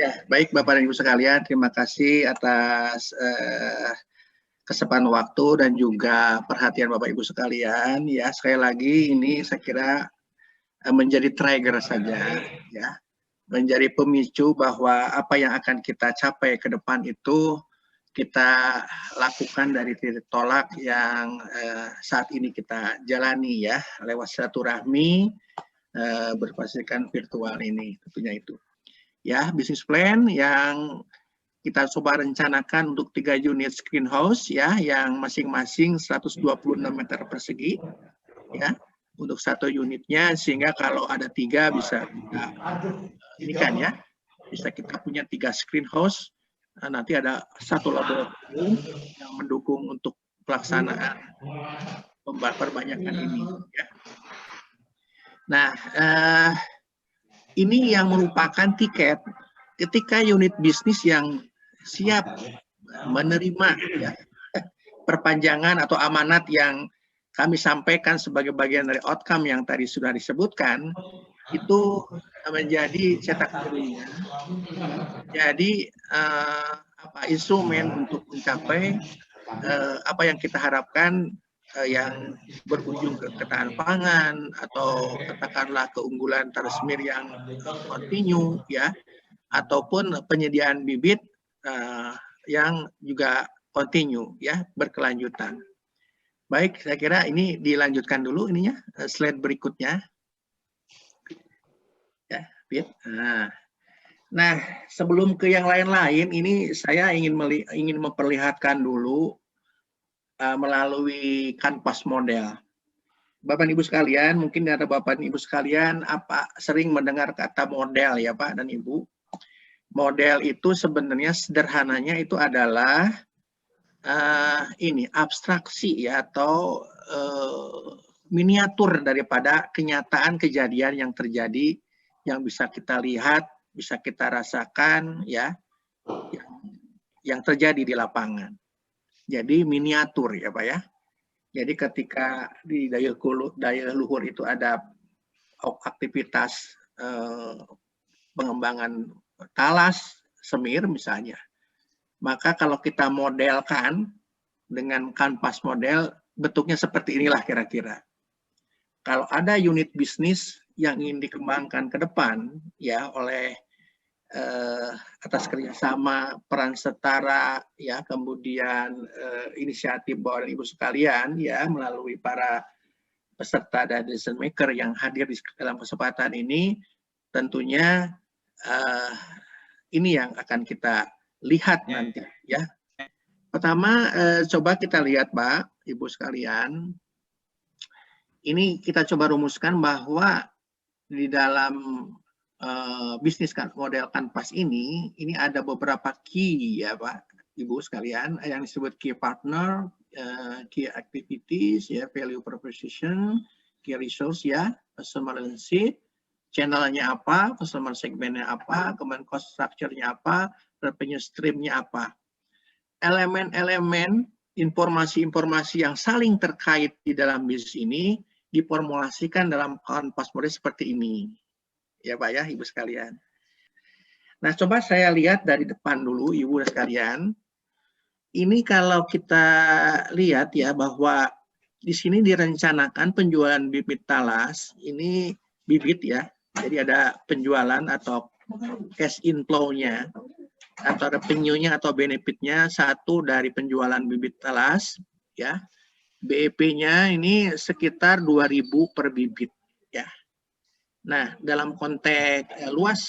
Ya, baik Bapak dan Ibu sekalian, terima kasih atas kesempatan waktu dan juga perhatian Bapak Ibu sekalian. Ya, sekali lagi ini saya kira menjadi trigger saja, ya, menjadi pemicu bahwa apa yang akan kita capai ke depan itu kita lakukan dari titik tolak yang saat ini kita jalani ya lewat silaturahmi berbasiskan virtual ini tentunya itu. Ya, bisnis plan yang kita coba rencanakan untuk 3 unit screen house ya, yang masing-masing 126 meter persegi ya, untuk satu unitnya, sehingga kalau ada 3 bisa kita ini kan ya, bisa kita punya 3 screen house, nanti ada satu laboratorium yang mendukung untuk pelaksanaan perbanyakan ini ya. Nah, ini yang merupakan tiket ketika unit bisnis yang siap menerima ya, perpanjangan atau amanat yang kami sampaikan sebagai bagian dari outcome yang tadi sudah disebutkan, itu menjadi cetak birunya. Jadi instrumen untuk mencapai apa yang kita harapkan yang berujung ke ketahanan pangan atau katakanlah keunggulan Talassemir yang kontinu ya, ataupun penyediaan bibit yang juga kontinu ya, berkelanjutan. Baik, saya kira ini dilanjutkan dulu ininya, slide berikutnya. Ya, Fit. Nah, sebelum ke yang lain-lain, ini saya ingin memperlihatkan dulu melalui kanvas model. Bapak dan Ibu sekalian, mungkin ada Bapak dan Ibu sekalian sering mendengar kata model ya Pak dan Ibu. Model itu sebenarnya sederhananya itu adalah ini abstraksi ya, atau miniatur daripada kenyataan kejadian yang terjadi, yang bisa kita lihat, bisa kita rasakan ya, yang terjadi di lapangan. Jadi miniatur ya Pak ya. Jadi ketika di daya luhur itu ada aktivitas pengembangan talas semir misalnya, maka kalau kita modelkan dengan kanvas model, bentuknya seperti inilah kira-kira. Kalau ada unit bisnis yang ingin dikembangkan ke depan ya oleh atas kerjasama, peran setara ya, kemudian inisiatif Bapak dan Ibu sekalian ya, melalui para peserta dan decision maker yang hadir di dalam kesempatan ini, tentunya ini yang akan kita lihat nanti ya. Pertama, coba kita lihat Pak, Ibu sekalian. Ini kita coba rumuskan bahwa di dalam bisnis model kanvas ini ada beberapa key ya Pak, Ibu sekalian, yang disebut key partner, key activities, ya, value proposition, key resource ya, customer relationship, channelnya apa, customer segmentnya apa, kemudian cost structure-nya apa, revenue stream-nya apa. Elemen-elemen informasi-informasi yang saling terkait di dalam bisnis ini diformulasikan dalam kanvas model seperti ini. Ya Pak ya, Ibu sekalian. Nah, coba saya lihat dari depan dulu, Ibu sekalian. Ini kalau kita lihat ya, bahwa di sini direncanakan penjualan bibit talas, ini bibit ya, jadi ada penjualan atau cash inflow-nya, atau revenue-nya atau benefit-nya satu dari penjualan bibit talas, ya. BEP-nya ini sekitar 2.000 per bibit, ya. Nah, dalam konteks luas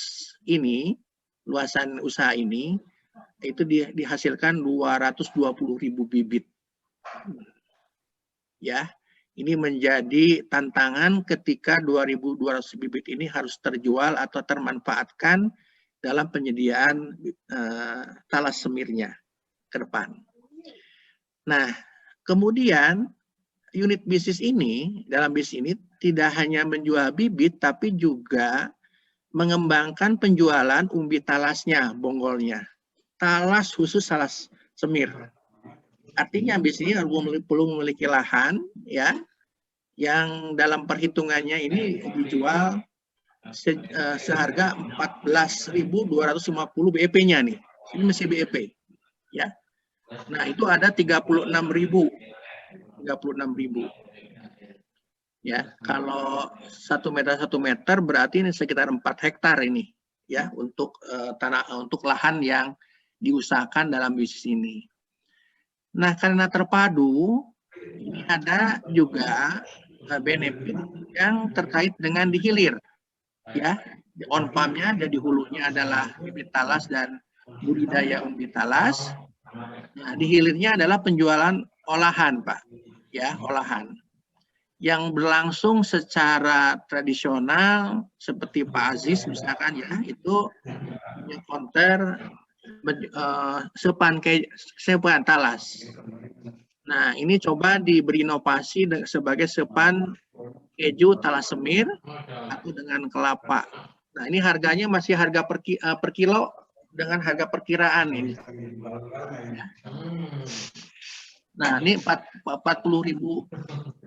ini, luasan usaha ini, itu dihasilkan 220.000 bibit. Ya, ini menjadi tantangan ketika 2.200 bibit ini harus terjual atau termanfaatkan dalam penyediaan talas semirnya ke depan. Nah, kemudian unit bisnis ini, dalam bisnis ini tidak hanya menjual bibit, tapi juga mengembangkan penjualan umbi talasnya, bonggolnya. Talas khusus talas semir. Artinya bisnis ini perlu memiliki lahan, ya, yang dalam perhitungannya ini dijual seharga 14.250 BEP-nya nih. Ini masih BEP, ya. Nah, itu ada 36.000. Ya, kalau 1 meter berarti ini sekitar 4 hektar ini, ya, untuk untuk lahan yang diusahakan dalam bisnis ini. Nah, karena terpadu, ini ada juga benefit yang terkait dengan dihilir, ya. On farm-nya dan di hulunya adalah bibit talas dan budidaya umbi talas. Nah, di hilirnya adalah penjualan olahan, Pak, ya, olahan yang berlangsung secara tradisional seperti Pak Aziz misalkan, ya, itu punya konter sepan talas. Nah, ini coba diberi inovasi sebagai sepan keju talasemir atau dengan kelapa. Nah, ini harganya masih harga per kilo dengan harga perkiraan ini. Nah, ini 40.000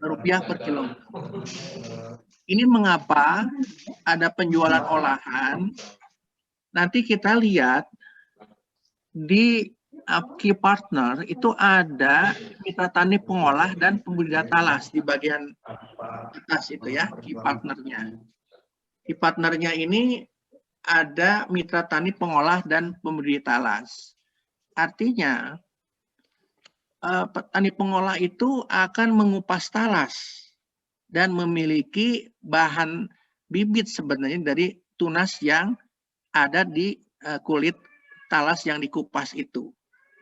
rupiah per kilo. Ini mengapa ada penjualan olahan? Nanti kita lihat di key partner itu ada mitra tani pengolah dan pembudidaya talas di bagian atas itu, ya, key partnernya. Key partnernya ini ada mitra tani pengolah dan pembudidaya talas. Artinya petani pengolah itu akan mengupas talas dan memiliki bahan bibit sebenarnya dari tunas yang ada di kulit talas yang dikupas itu.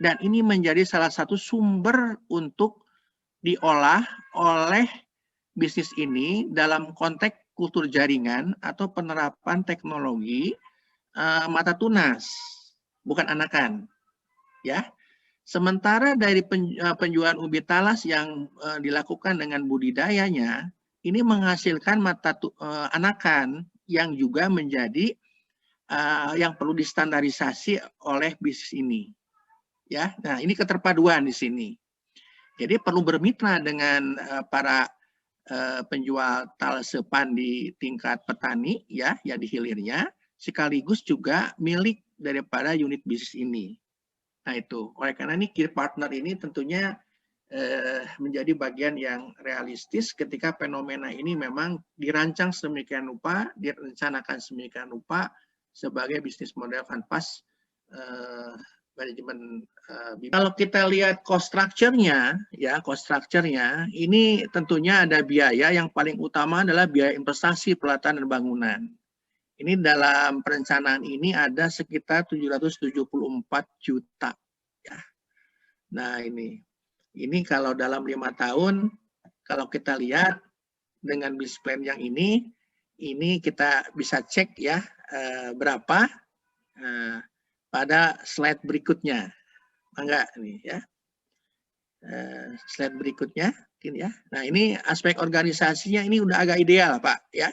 Dan ini menjadi salah satu sumber untuk diolah oleh bisnis ini dalam konteks kultur jaringan atau penerapan teknologi mata tunas, bukan anakan, ya. Sementara dari penjualan ubi talas yang dilakukan dengan budidayanya, ini menghasilkan anakan yang juga menjadi yang perlu distandarisasi oleh bisnis ini. Ya, nah ini keterpaduan di sini. Jadi perlu bermitra dengan para penjual talasepan di tingkat petani, ya di hilirnya, sekaligus juga milik daripada unit bisnis ini. Nah itu, oleh karena ini key partner ini tentunya menjadi bagian yang realistis ketika fenomena ini memang dirancang sedemikian rupa, direncanakan sedemikian rupa sebagai bisnis model kanvas manajemen. Kalau kita lihat cost structure-nya, ya cost structure-nya, ini tentunya ada biaya yang paling utama adalah biaya investasi pelataran dan bangunan. Ini dalam perencanaan ini ada sekitar 774 juta. Ya. Nah ini kalau dalam 5 tahun, kalau kita lihat dengan business plan yang ini kita bisa cek, ya, berapa pada slide berikutnya. Enggak nih, ya. Slide berikutnya, mungkin, ya. Nah, ini aspek organisasinya ini udah agak ideal, Pak, ya.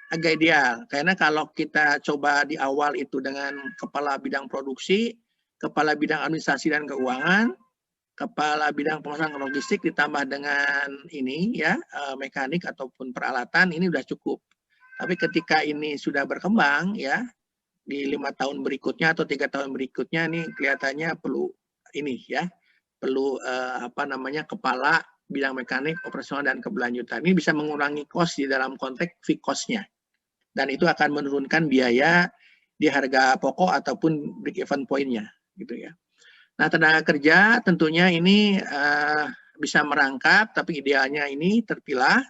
Agak ideal. Karena kalau kita coba di awal itu dengan kepala bidang produksi, kepala bidang administrasi dan keuangan, kepala bidang pemasaran logistik ditambah dengan ini, ya, mekanik ataupun peralatan, ini udah cukup. Tapi ketika ini sudah berkembang, ya, di 5 tahun berikutnya atau 3 tahun berikutnya, ini kelihatannya perlu ini, ya, perlu kepala bidang mekanik, operasional dan keberlanjutan. Ini bisa mengurangi cost di dalam konteks fixed cost-nya. Dan itu akan menurunkan biaya di harga pokok ataupun break even point-nya, gitu, ya. Nah, tenaga kerja tentunya ini bisa merangkap, tapi idealnya ini terpilah.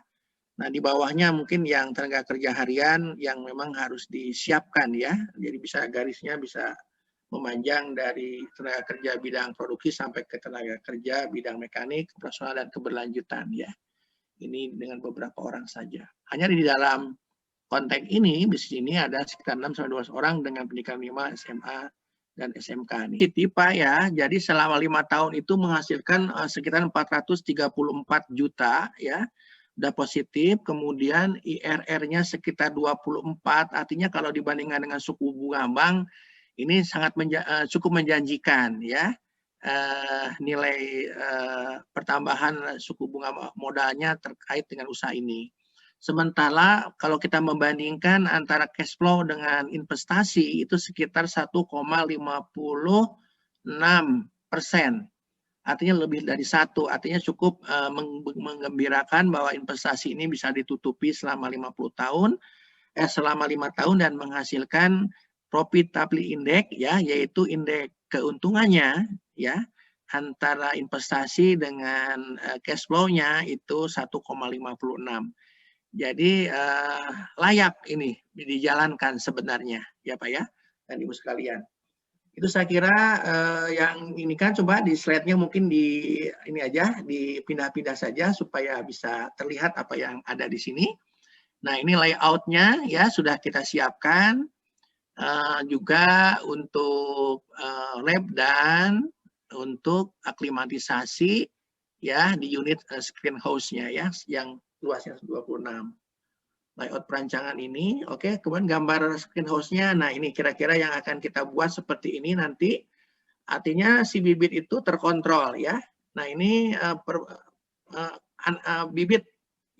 Nah, di bawahnya mungkin yang tenaga kerja harian yang memang harus disiapkan, ya. Jadi bisa garisnya bisa memanjang dari tenaga kerja bidang produksi sampai ke tenaga kerja bidang mekanik, operasional dan keberlanjutan, ya. Ini dengan beberapa orang saja. Hanya di dalam konteks ini, bisnis ini ada sekitar 6-12 orang dengan pendidikan minimal SMA dan SMK nih. Pak, ya, jadi selama 5 tahun itu menghasilkan sekitar 434 juta, ya, udah positif. Kemudian IRR-nya sekitar 24, artinya kalau dibandingkan dengan suku bunga bank ini sangat cukup menjanjikan, ya. Nilai pertambahan suku bunga modalnya terkait dengan usaha ini. Sementara kalau kita membandingkan antara cash flow dengan investasi itu sekitar 1,56%. Artinya lebih dari 1, artinya cukup menggembirakan bahwa investasi ini bisa ditutupi selama 5 tahun dan menghasilkan profitability index ya, yaitu indeks keuntungannya ya antara investasi dengan cash flow-nya itu 1,56. Jadi layak ini dijalankan sebenarnya ya Pak ya dan Ibu sekalian. Itu saya kira yang ini kan coba di slide-nya mungkin di ini aja dipindah-pindah saja supaya bisa terlihat apa yang ada di sini. Nah ini layout-nya ya sudah kita siapkan juga untuk lab dan untuk aklimatisasi ya di unit screen house-nya ya yang luasnya 26. Layout perancangan ini, oke. Kemudian gambar screen house-nya, nah ini kira-kira yang akan kita buat seperti ini nanti. Artinya si bibit itu terkontrol ya. Nah ini bibit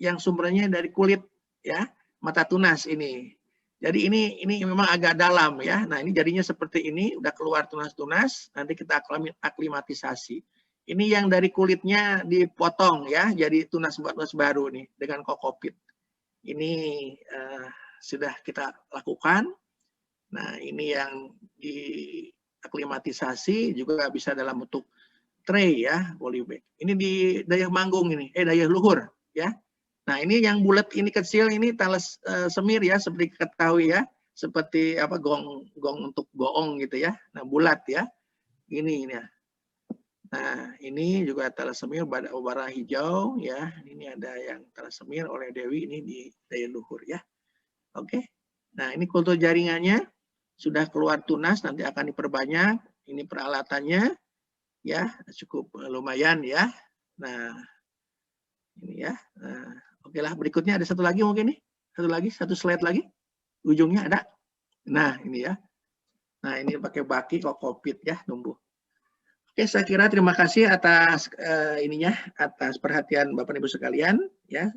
yang sumbernya dari kulit ya, mata tunas ini. Jadi ini memang agak dalam ya. Nah ini jadinya seperti ini, udah keluar tunas-tunas, nanti kita aklimatisasi. Ini yang dari kulitnya dipotong ya, jadi tunas baru nih dengan kokopit. Ini sudah kita lakukan. Nah ini yang diaklimatisasi juga bisa dalam bentuk tray ya, polybag. Ini di daya manggung ini, daya luhur ya. Nah ini yang bulat ini kecil ini talas semir ya, seperti ketahui ya, seperti apa gong untuk goong gitu ya. Nah bulat ya, ini ya. Nah ini juga talas semir warna hijau ya. Ini ada yang talas semir oleh Dewi ini di daya luhur ya. Oke. Nah ini kultur jaringannya sudah keluar tunas, nanti akan diperbanyak. Ini peralatannya ya cukup lumayan ya. Nah ini ya. Nah, oke lah, berikutnya ada satu lagi mungkin nih. Satu slide lagi. Ujungnya ada. Nah, ini ya. Nah, ini pakai baki kokopit ya, numbuh. Oke, saya kira terima kasih atas atas perhatian Bapak Ibu sekalian ya.